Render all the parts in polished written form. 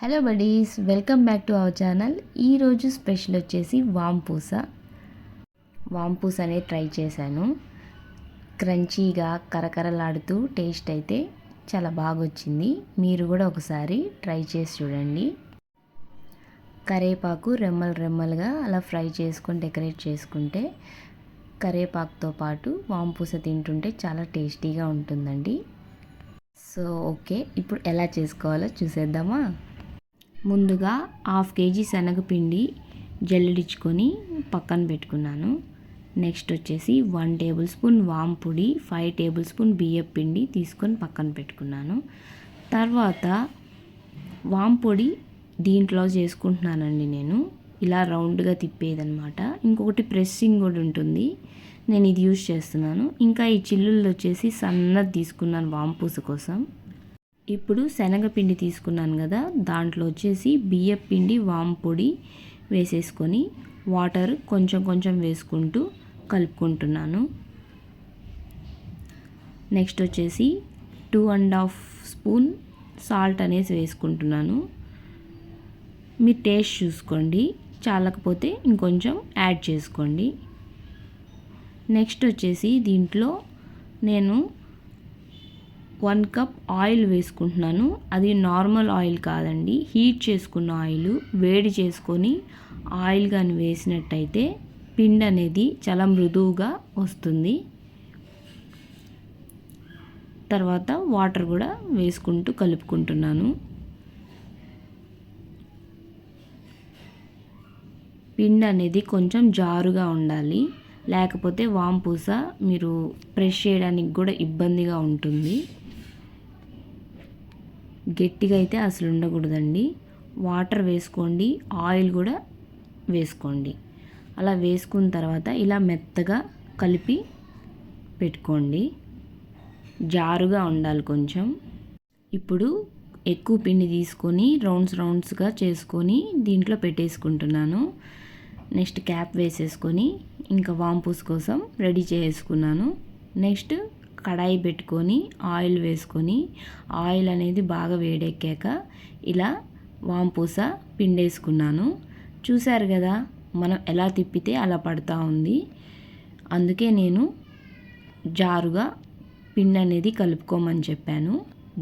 Hello buddies, welcome back to our channel. ఈరోజు special వచ్చేసి వాంపూస అనేది ట్రై చేశాను. క్రంచీగా కరకరలాడుతూ టేస్ట్ అయితే చాలా బాగా వచ్చింది. మీరు కూడా ఒకసారి ట్రై చేసి చూడండి. కరివేపాకు రెమ్మలుగా అలా ఫ్రై చేసుకొని డెకరేట్ చేసుకుంటే కరివేపాకుతో పాటు వాంపూస తింటుంటే చాలా టేస్టీగా ఉంటుందండి. సో ఓకే, ఇప్పుడు ఎలా చేసుకోవాలో చూసేద్దామా. ముందుగా 1/2 kg శనగపిండి జల్లిడించుకొని పక్కన పెట్టుకున్నాను. నెక్స్ట్ వచ్చేసి 1 టేబుల్ స్పూన్ వాంపొడి, 5 టేబుల్ స్పూన్ బియ్యం పిండి తీసుకొని పక్కన పెట్టుకున్నాను. తర్వాత వాంపొడి దీంట్లో చేసుకుంటున్నానండి. నేను ఇలా రౌండ్గా తిప్పేదనమాట. ఇంకొకటి ప్రెస్సింగ్ కూడా ఉంటుంది, నేను ఇది యూజ్ చేస్తున్నాను. ఇంకా ఈ చిల్లులు వచ్చేసి సన్నది తీసుకున్నాను వాంపూస కోసం. ఇప్పుడు శనగపిండి తీసుకున్నాను కదా, దాంట్లో వచ్చేసి బియ్యం పిండి వాంపొడి వేసేసుకొని వాటర్ కొంచెం వేసుకుంటూ కలుపుకుంటున్నాను. నెక్స్ట్ వచ్చేసి 2.5 స్పూన్ సాల్ట్ అనేసి వేసుకుంటున్నాను. మీరు టేస్ట్ చూసుకోండి, చాలకపోతే ఇంకొంచెం యాడ్ చేసుకోండి. నెక్స్ట్ వచ్చేసి దీంట్లో నేను 1 కప్ ఆయిల్ వేసుకుంటున్నాను. అది నార్మల్ ఆయిల్ కాదండి, హీట్ చేసుకున్న ఆయిల్. వేడి చేసుకొని ఆయిల్ కానీ వేసినట్టయితే పిండి అనేది చాలా మృదువుగా వస్తుంది. తర్వాత వాటర్ కూడా వేసుకుంటూ కలుపుకుంటున్నాను. పిండి అనేది కొంచెం జారుగా ఉండాలి, లేకపోతే వాంపూస మీరు ప్రెస్ చేయడానికి కూడా ఇబ్బందిగా ఉంటుంది. గట్టిగా అయితే అసలు ఉండకూడదండి. వాటర్ వేసుకోండి, ఆయిల్ కూడా వేసుకోండి. అలా వేసుకున్న తర్వాత ఇలా మెత్తగా కలిపి పెట్టుకోండి. జారుగా ఉండాలి కొంచెం. ఇప్పుడు ఎక్కువ పిండి తీసుకొని రౌండ్స్గా చేసుకొని దీంట్లో పెట్టేసుకుంటున్నాను. నెక్స్ట్ క్యాప్ వేసేసుకొని ఇంకా వాంపూస్ కోసం రెడీ చేసుకున్నాను. నెక్స్ట్ కడాయి పెట్టుకొని ఆయిల్ వేసుకొని ఆయిల్ అనేది బాగా వేడెక్కాక ఇలా వాంపూస పిండేసుకున్నాను. చూశారు కదా, మనం ఎలా తిప్పితే అలా పడుతూ ఉంది. అందుకే నేను జారుగా పిండి అనేది కలుపుకోమని చెప్పాను,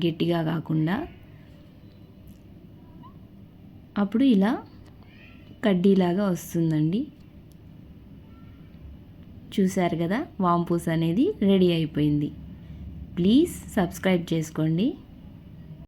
గట్టిగా కాకుండా. అప్పుడు ఇలా కడ్డీలాగా వస్తుందండి. చూశారు కదా, వాంపూస అనేది రెడీ అయిపోయింది. ప్లీజ్ సబ్స్క్రైబ్ చేసుకోండి.